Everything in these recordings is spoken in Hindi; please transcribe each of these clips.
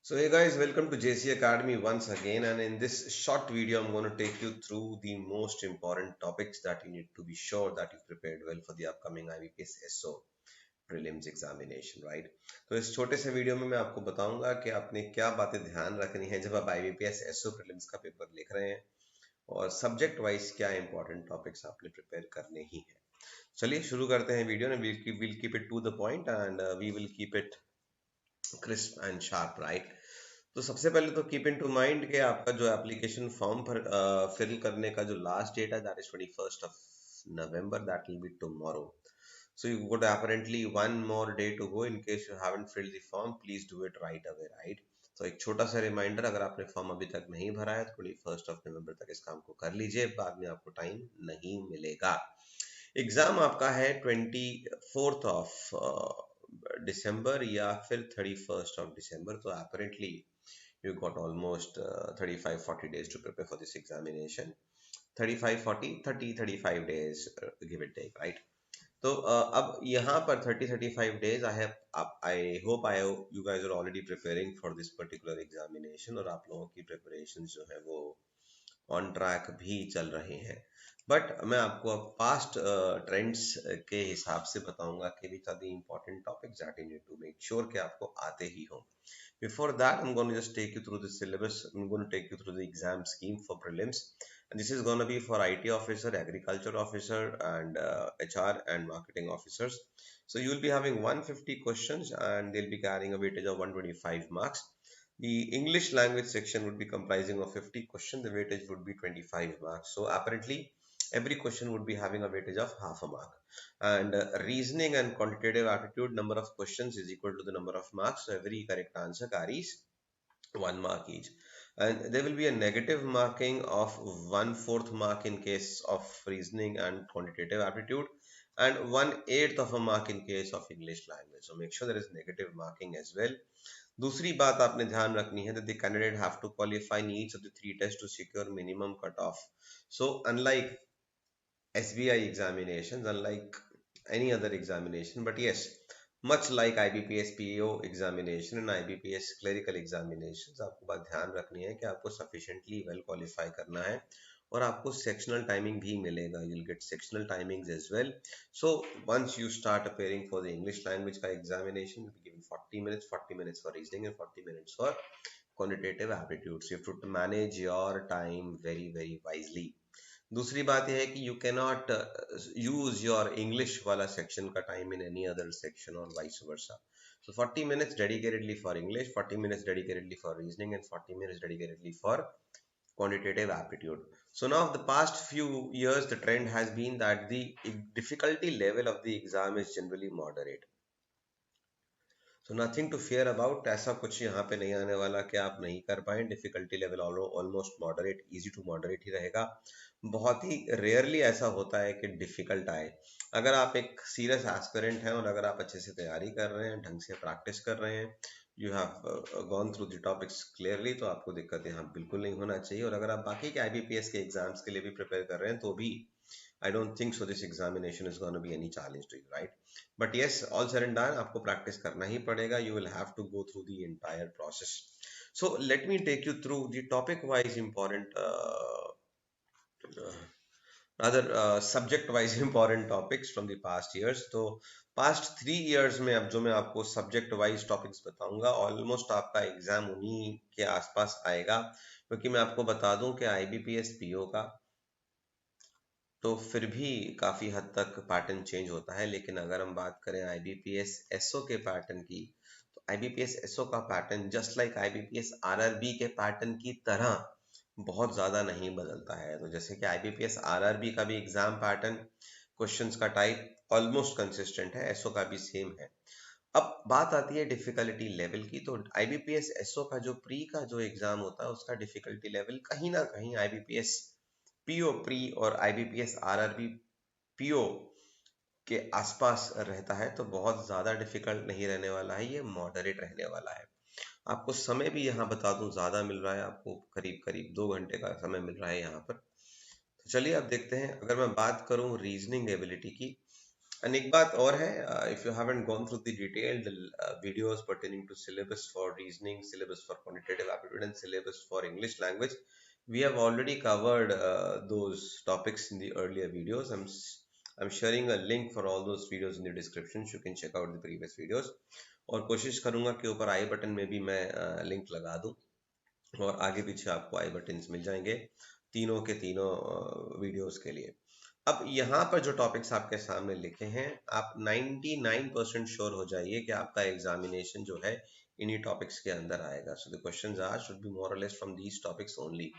So hey guys, welcome to JC Academy once again, and in this short video I'm going to take you through the most important topics that you need to be sure that you've prepared well for the upcoming IBPS SO prelims examination, right? तो इस छोटे से वीडियो में मैं आपको बताऊंगा कि आपने क्या बातें ध्यान रखनी है जब आप IBPS SO prelims का पेपर लिख रहे हैं और सब्जेक्ट वाइज क्या इंपॉर्टेंट टॉपिक्स आपने प्रिपेयर करने ही हैं। चलिए शुरू करते हैं वीडियो में। we'll keep it to the point and we will keep it crisp and sharp, right? तो सबसे पहले तो कीप इन टू माइंड कि आपका जो एप्लीकेशन फॉर्म पर फिल करने का जो लास्ट डेट है that is 21st of November. That will be tomorrow. So you got apparently one more day to go. In case you haven't filled the form, please do it right away, right? तो एक छोटा सा रिमाइंडर, अगर आपने फॉर्म अभी तक नहीं भरा है तो 21st of November तक इस काम को कर लीजिए, बाद में आपको टाइम नहीं मिलेगा। एग्जाम आपका है 24th of December या फिर 31st of December। तो apparently you got almost 35-40 days to prepare for this examination. 35 days, give it take, right? तो अब यहाँ पर 30-35 days I hope you guys are already preparing for this particular examination, और आप लोगों की preparations जो है वो ऑन ट्रैक भी चल रहे हैं। बट मैं आपको अब पास्ट ट्रेंड्स के हिसाब से बताऊंगा कि which are the important topics that you need to make sure कि आपको आते ही हों। Before that, I'm going to just take you through the syllabus. I'm going to take you through the exam scheme for prelims. And this is going to be for IT officer, agriculture officer, and HR and marketing officers. So you will be having 150 questions and they'll be carrying a weightage of 125 marks. The English language section would be comprising of 50 questions. The weightage would be 25 marks. So apparently, every question would be having a weightage of half a mark. And reasoning and quantitative aptitude, number of questions is equal to the number of marks. So every correct answer carries 1 mark each. And there will be a negative marking of 1/4 mark in case of reasoning and quantitative aptitude, and 1/8 of a mark in case of English language. So make sure there is negative marking as well. दूसरी बात आपने ध्यान रखनी है that the candidate have to qualify in each of the 3 tests to secure minimum cutoff. So unlike SBI examinations, unlike any other examination, but yes, much like IBPS PO examination and IBPS clerical examinations, आपको बात ध्यान रखनी है कि आपको sufficiently well qualify करना है और आपको sectional timing भी मिलेगा. You'll get sectional timings as well. So once you start appearing for the English language का examination, you'll be given 40 minutes for reasoning and 40 minutes for quantitative aptitude. So you have to manage your time very wisely. दूसरी बात यह है कि you cannot use your English वाला सेक्शन का time in any other section और vice versa. So 40 minutes dedicatedly for English, 40 minutes dedicatedly for reasoning, and 40 minutes dedicatedly for quantitative aptitude. So now the past few years the trend has been that the difficulty level of the exam is generally moderate. So nothing to fear about. ऐसा कुछ यहाँ पे नहीं आने वाला कि आप नहीं कर पाए. Difficulty level almost moderate, easy to moderate ही रहेगा. बहुत ही रेयरली ऐसा होता है कि डिफिकल्ट आए. अगर आप एक सीरियस एस्पिरेंट हैं और अगर आप अच्छे से तैयारी कर रहे हैं, ढंग से प्रैक्टिस कर रहे हैं, you have gone through the topics clearly, तो आपको दिक्कत यहाँ बिल्कुल नहीं होना चाहिए. और अगर आप बाकी के IBPS के एग्जाम्स के लिए भी प्रिपेयर कर रहे हैं तो भी I don't think so this examination is going to be any challenge to you, right? But yes, all said and done, आपको practice करना ही पड़ेगा. You will have to go through the entire process. So let me take you through the topic-wise important, subject-wise important topics from the past years. तो past 3 years में अब जो मैं आपको subject-wise topics बताऊंगा, almost आपका exam उन्हीं के आसपास आएगा, क्योंकि मैं आपको बता दूं कि IBPS PO का तो फिर भी काफ़ी हद तक पैटर्न चेंज होता है. लेकिन अगर हम बात करें IBPS SO के पैटर्न की, तो IBPS SO का pattern just like IBPS RRB के पैटर्न की तरह बहुत ज़्यादा नहीं बदलता है. तो जैसे कि IBPS RRB का भी एग्जाम पैटर्न, क्वेश्चंस का टाइप ऑलमोस्ट कंसिस्टेंट है, SO का भी सेम है. अब बात आती है डिफिकल्टी लेवल की. तो IBPS SO का जो प्री का जो एग्जाम होता है उसका डिफिकल्टी लेवल कहीं ना कहीं IBPS PO प्री और IBPS RRB PO के आसपास रहता है. तो बहुत ज़्यादा डिफिकल्ट नहीं रहने वाला है, ये मॉडरेट रहने वाला है. आपको समय भी यहाँ बता दूं ज़्यादा मिल रहा है, आपको करीब 2 घंटे का समय मिल रहा है यहाँ पर. तो चलिए अब देखते हैं. अगर मैं बात करूँ रीजनिंग एबिलिटी की, And एक बात और है, if you haven't gone through the detailed videos pertaining to syllabus for reasoning, syllabus for quantitative aptitude, and syllabus for English language, we have already covered those topics in the earlier videos. I'm sharing a link for all those videos in the description. You can check out the previous videos. और कोशिश करूंगा कि ऊपर आई बटन में भी मैं लिंक लगा दूं, और आगे पीछे आपको आई बटन्स मिल जाएंगे तीनों के तीनों वीडियोस के लिए। अब यहाँ पर जो टॉपिक्स आपके सामने लिखे हैं, आप 99% श्योर हो जाइए कि आपका एग्जामिनेशन जो है इन्हीं टॉपिक्स के अंदर आएगा। So the questions are should be more or less from these topics only.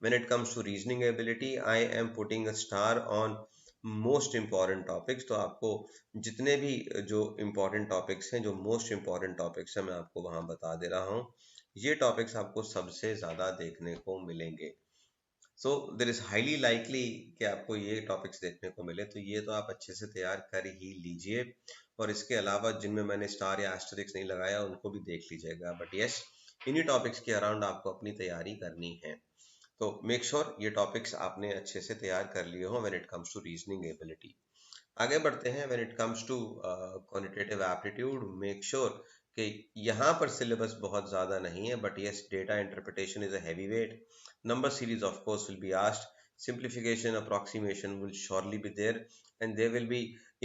When it comes to reasoning ability, I am putting a star on most important topics. तो आपको जितने भी जो इम्पॉर्टेंट टॉपिक्स हैं, जो मोस्ट इम्पॉर्टेंट टॉपिक्स हैं, मैं आपको वहां बता दे रहा हूँ। ये टॉपिक्स आपको सबसे ज्यादा देखने को मिलेंगे। सो देर इज हाईली लाइकली कि आपको ये टॉपिक्स देखने को मिले, तो ये तो आप अच्छे से तैयार कर ही लीजिए। और इसके अलावा जिनमें मैंने स्टार या एस्टरिक्स नहीं लगाया उनको भी देख लीजिएगा, बट यस, इन्हीं टॉपिक्स के अराउंड आपको अपनी तैयारी करनी है। तो मेक श्योर ये टॉपिक्स आपने अच्छे से तैयार कर लिए हो when it comes to reasoning ability. आगे बढ़ते हैं। When it comes to quantitative aptitude, make sure कि यहाँ पर सिलेबस बहुत ज़्यादा नहीं है, but yes, data interpretation is a heavy weight. Number series of course will be asked. Simplification, approximation will surely be there, and there will be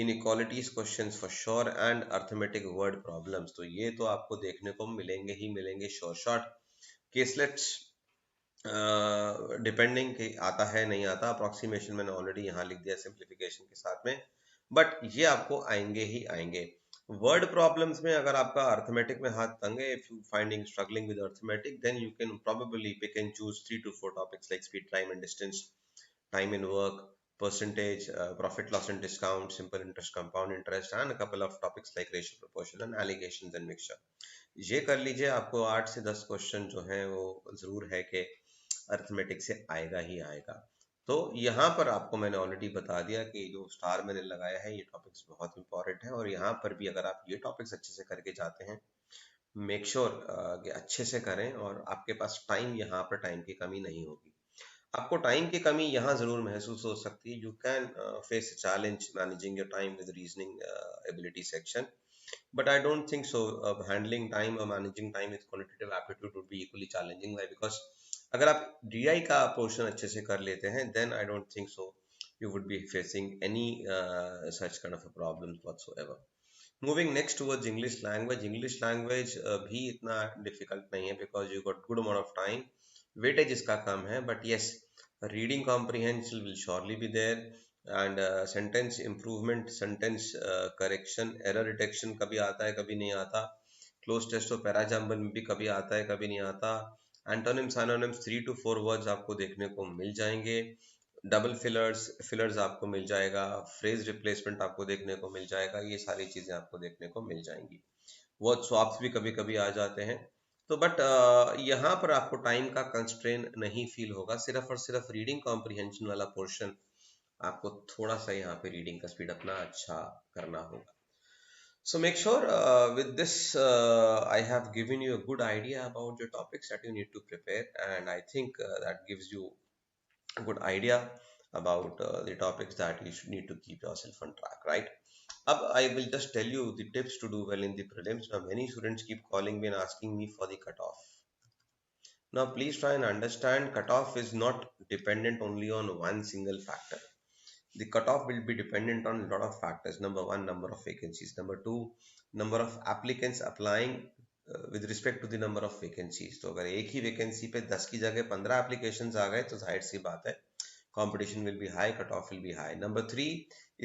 inequalities questions for sure, and arithmetic word problems. तो ये तो आपको देखने को मिलेंगे ही मिलेंगे श्योर शॉट। केसलेट्स डिपेंडिंग कि आता है नहीं आता, अप्रोक्सीमेशन मैंने ऑलरेडी यहाँ लिख दिया सिंप्लीफिकेशन के साथ में, बट ये आपको आएंगे ही आएंगे। वर्ड प्रॉब्लम्स में अगर आपका अर्थमेटिक में हाथ तंग है, if you finding struggling with arithmetic, then you can probably pick and choose 3 to 4 topics like speed, time and distance, time in work, percentage, profit loss and discount, simple interest, compound interest, and a couple of topics like ratio, proportion and allegations and mixture. ये कर लीजिए, आपको 8 से 10 क्वेश्चन जो हैं वो जरूर है कि अर्थमेटिक से आएगा ही आएगा। तो यहाँ पर आपको मैंने ऑलरेडी बता दिया कि जो स्टार मैंने लगाया है ये टॉपिक्स बहुत इंपॉर्टेंट है, और यहाँ पर भी अगर आप ये टॉपिक्स अच्छे से करके जाते हैं, मेक श्योर कि अच्छे से करें, और आपके पास टाइम, यहाँ पर टाइम की कमी नहीं होगी। आपको टाइम की कमी यहाँ जरूर महसूस हो सकती है। You can face challenge managing your time with reasoning ability section, but I don't think so. Handling time or managing time with quantitative aptitude would be equally challenging. Why? Because अगर आप DI का पोर्शन अच्छे से कर लेते हैं, then I don't think so you would be facing any such kind of a problems whatsoever. Moving next towards English language. English language भी इतना difficult नहीं है, because you got good amount of time. Weightage इसका कम है, but yes, reading comprehension will surely be there, and sentence improvement, sentence correction, error detection कभी आता है कभी नहीं आता, क्लोज टेस्ट और पैराजम्बल में भी कभी आता है कभी नहीं आता, एंटोनिम्स एनोनिम्स 3 to 4 वर्ड्स आपको देखने को मिल जाएंगे, डबल फिलर्स आपको मिल जाएगा, फ्रेज रिप्लेसमेंट आपको देखने को मिल जाएगा, ये सारी चीजें आपको देखने को मिल जाएंगी। वर्ड स्वैप्स भी कभी कभी आ जाते हैं। तो बट यहाँ पर आपको टाइम का कंस्ट्रेन नहीं फील होगा, सिर्फ और सिर्फ रीडिंग कॉम्प्रिहेंशन वाला पोर्शन आपको थोड़ा सा यहाँ पे रीडिंग का स्पीड अपना अच्छा करना होगा। So make sure with this I have given you a good idea about the topics that you need to prepare, and I think that gives you a good idea about the topics that you should need to keep yourself on track, right? Ab I will just tell you the tips to do well in the prelims. Now many students keep calling me and asking me for the cutoff. Now please try and understand, cutoff is not dependent only on one single factor. The cutoff will be dependent on a lot of factors. Number one, number of vacancies. Number two, number of applicants applying with respect to the number of vacancies. तो अगर एक ही वैकेंसी पे 10 की जगह 15 एप्लीकेशंस आ गए तो जाहिर सी बात है competition will be high, cut off will be high. Number 3,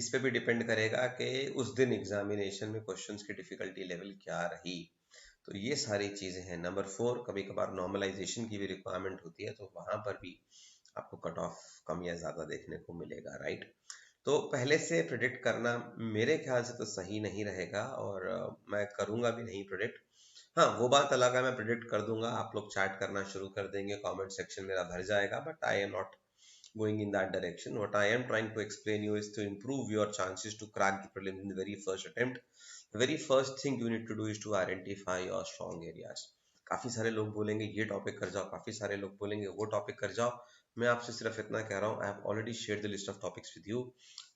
इस पे भी डिपेंड करेगा कि उस दिन एग्जामिनेशन में क्वेश्चंस की डिफिकल्टी लेवल क्या रही। तो ये सारी चीजें हैं। नंबर 4, कभी कभार नॉर्मलाइजेशन की भी रिक्वायरमेंट होती है, तो वहां पर भी आपको कट ऑफ कम या ज्यादा देखने को मिलेगा, राइट? तो पहले से प्रिडिक्ट करना मेरे ख्याल से तो सही नहीं रहेगा, और मैं करूंगा भी नहीं प्रिडिक्ट। हाँ, वो बात अलग है, मैं प्रिडिक्ट कर दूंगा, आप लोग चैट करना शुरू कर देंगे, कमेंट सेक्शन मेरा भर जाएगा, but I am not going in that direction. What I am trying to explain you is to improve your chances to crack the prelims in the very first attempt. The very first thing you need to do is to identify your strong areas. काफ़ी सारे लोग बोलेंगे ये टॉपिक कर जाओ, काफ़ी सारे लोग बोलेंगे वो टॉपिक कर जाओ। मैं आपसे सिर्फ इतना कह रहा हूँ, I have already share the list of topics with you.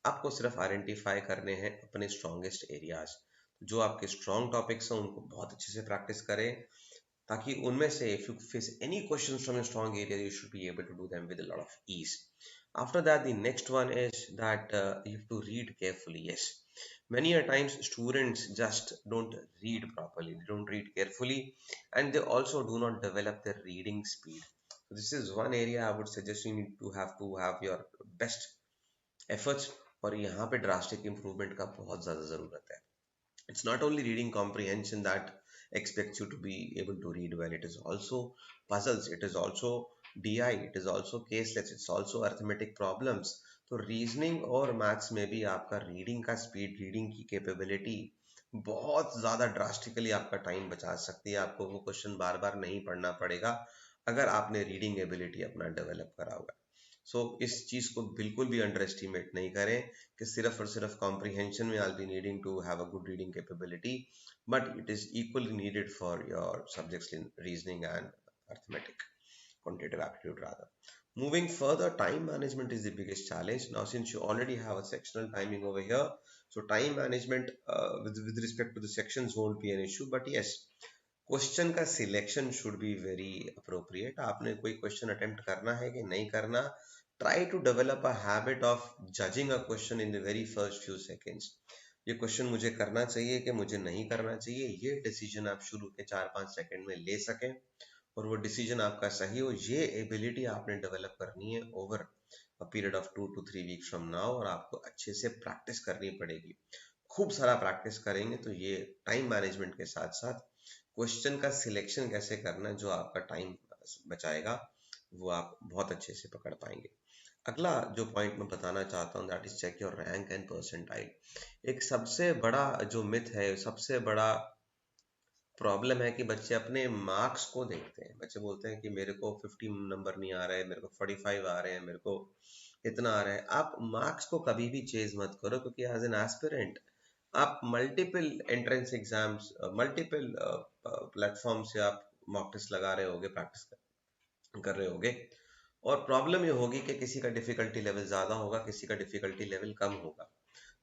आपको सिर्फ आइडेंटिफाई करने हैं अपने स्ट्रॉन्गेस्ट एरियाज। जो आपके स्ट्रॉन्ग टॉपिक्स हैं उनको बहुत अच्छे से प्रैक्टिस करें, ताकि उनमें से if you face any question from your strong area you should be able to do them with a lot of ease. After that, the next one is that you have to read carefully. Yes, many a times students just don't read properly, they don't read carefully, and they also do not develop their reading speed. So this is one area I would suggest you need to have your best efforts. और यहाँ पे drastic improvement का बहुत ज़्यादा ज़रूरत है. It's not only reading comprehension that expects you to be able to read well, it is also puzzles, it is also DI, it is also caselets, it's also arithmetic problems. तो रीजनिंग और मैथ्स में भी आपका रीडिंग का स्पीड, रीडिंग की कैपेबिलिटी बहुत ज़्यादा ड्रास्टिकली आपका टाइम बचा सकती है. आपको वो क्वेश्चन बार बार नहीं पढ़ना पड़ेगा अगर आपने रीडिंग एबिलिटी अपना डेवलप करा होगा. इस चीज़ को बिल्कुल भी अंडर एस्टिमेट नहीं करें कि सिर्फ और सिर्फ कॉम्प्रिहेंशन में I'll be needing to have a good reading capability, but it is equally needed for your subjects in reasoning and arithmetic, quantitative aptitude rather. Moving further, time management is the biggest challenge. Now, since you already have a sectional timing over here, so time management with respect to the sections won't be an issue, but yes, question का selection should be very appropriate. आपने कोई क्वेश्चन अटेम्प्ट करना है कि नहीं करना, try to develop a habit of judging a question in the very first few seconds. ये क्वेश्चन मुझे करना चाहिए कि मुझे नहीं करना चाहिए, ये डिसीजन आप शुरू के 4-5 सेकेंड में ले सकें और वो डिसीजन आपका सही हो. ये एबिलिटी आपने डेवलप करनी है over a period of 2 to 3 weeks from now, और आपको अच्छे से प्रैक्टिस करनी पड़ेगी. खूब सारा प्रैक्टिस करेंगे तो ये टाइम मैनेजमेंट के साथ साथ क्वेश्चन का सिलेक्शन कैसे करना जो आपका टाइम बचाएगा, वो आप बहुत अच्छे से पकड़ पाएंगे. अगला जो पॉइंट मैं बताना चाहता हूँ that is check your rank and percentile. एक सबसे बड़ा जो मिथ है, सबसे बड़ा प्रॉब्लम है कि बच्चे अपने मार्क्स को देखते हैं. बच्चे बोलते हैं कि मेरे को 50 नंबर नहीं आ रहा है, मेरे को 45 आ रहे हैं, मेरे को इतना आ रहा है. आप मार्क्स को कभी भी चेज मत करो, क्योंकि एज एन एस्पिरेंट आप multiple entrance exams, multiple platform से आप मॉक टेस्ट लगा रहे होगे, प्रैक्टिस कर रहे होगे, और प्रॉब्लम ये होगी कि किसी का डिफिकल्टी लेवल ज़्यादा होगा, किसी का डिफिकल्टी लेवल कम होगा.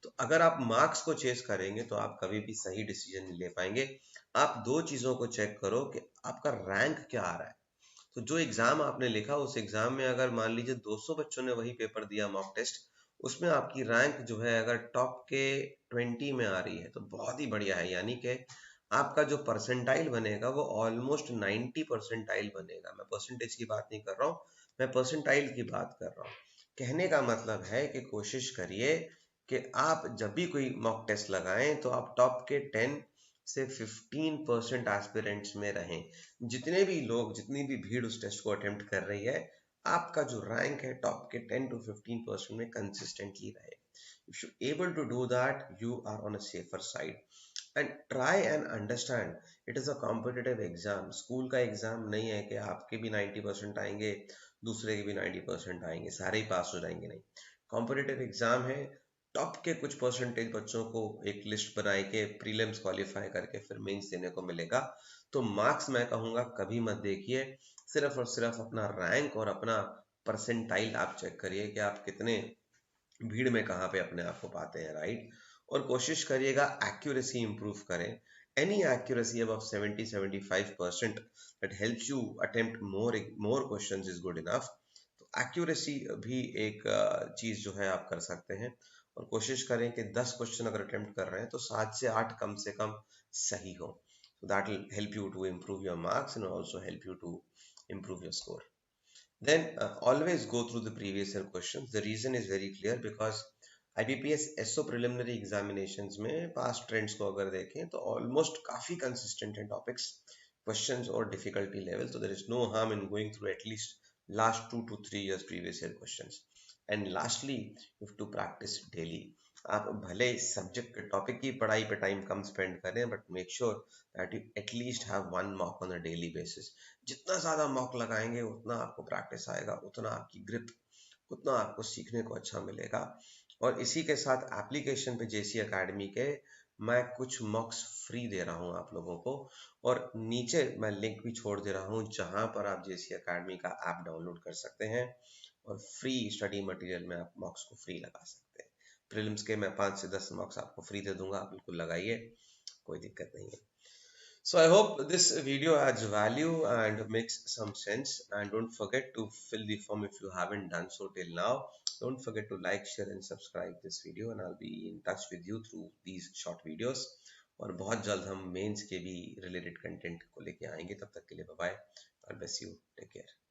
तो अगर आप मार्क्स को चेस करेंगे तो आप कभी भी सही डिसीजन नहीं ले पाएंगे. आप दो चीज़ों को चेक करो कि आपका रैंक क्या आ रहा है. तो जो एग्ज़ाम आपने लिखा उस एग्ज़ाम में अगर मान लीजिए 200 बच्चों ने वही पेपर दिया मॉक टेस्ट, उसमें आपकी रैंक जो है अगर टॉप के 20 में आ रही है तो बहुत ही बढ़िया है. यानी कि आपका जो परसेंटाइल बनेगा वो ऑलमोस्ट 90 परसेंटाइल बनेगा. मैं परसेंटेज की बात नहीं कर रहा हूँ, मैं परसेंटाइल की बात कर रहा हूँ. कहने का मतलब है कि कोशिश करिए कि आप जब भी कोई मॉक टेस्ट लगाएं तो आप टॉप के 10 से 15% एस्पिरेंट्स में रहें. जितने भी लोग, जितनी भी भीड़ उस टेस्ट को अटेम्प्ट कर रही है, आपका जो रैंक है टॉप के 10 to 15% में कंसिस्टेंटली रहे. If you able to do that you are on a safer side. And try and understand it is a competitive exam. School का एग्जाम नहीं है कि आपके भी 90% आएंगे, दूसरे के भी 90% आएंगे, सारे ही पास हो जाएंगे. नहीं, कॉम्पिटिटिव एग्जाम है. टॉप के कुछ परसेंटेज बच्चों को एक लिस्ट बनाए के प्रीलिम्स क्वालिफाई करके फिर मेंस देने को मिलेगा. तो मार्क्स मैं कहूँगा कभी मत देखिए, सिर्फ और सिर्फ अपना रैंक और अपना परसेंटाइल आप चेक करिए कि आप कितने भीड़ में कहाँ पे अपने आप को पाते हैं, राइट. और कोशिश करिएगा एक्यूरेसी इंप्रूव करें. Any accuracy above 70-75% that helps you attempt more questions is good enough. तो एक्यूरेसी भी एक चीज़ जो है आप कर सकते हैं. और कोशिश करें कि 10 क्वेश्चन अगर अटेम्प्ट कर रहे हैं तो 7 से 8 कम से कम सही हो. So that will help you to improve your marks and also help you to improve your score. Then always go through the previous year questions. The reason is very clear because IBPS SO preliminary examinations में past trends को अगर देखें तो almost काफ़ी consistent हैं topics, questions और difficulty level. So there is no harm in going through at least last 2 to 3 years previous year questions. And lastly, you have to practice daily. आप भले सब्जेक्ट के टॉपिक की पढ़ाई पे टाइम कम स्पेंड करें, but make sure that you at least have one mock on a daily basis. जितना ज़्यादा मॉक लगाएंगे उतना आपको प्रैक्टिस आएगा, उतना आपकी ग्रिप, उतना आपको सीखने को अच्छा मिलेगा. और इसी के साथ एप्लीकेशन पे जेसी एकेडमी के मैं कुछ मॉक्स फ्री दे रहा हूँ आप लोगों को, और नीचे मैं लिंक भी छोड़ दे रहा हूँ जहाँ पर आप जेसी एकेडमी का ऐप डाउनलोड कर सकते हैं और फ्री स्टडी मटेरियल में आप मॉक्स को फ्री लगा सकते हैं। प्रीलिम्स के मैं 5 से 10 मॉक्स आपको फ्री दे दूंगा, बिल्कुल लगाइए, कोई दिक्कत नहीं है। So I hope this video adds value and makes some sense, and don't forget to fill the form if you haven't done so till now. Don't forget to like, share and subscribe this video, and I'll be in touch with you through these short videos. और बहुत जल्द हम मेंस के भी रिलेटेड कंटेंट को लेके आएंगे। तब तक के लिए bye bye, God bless you, take care.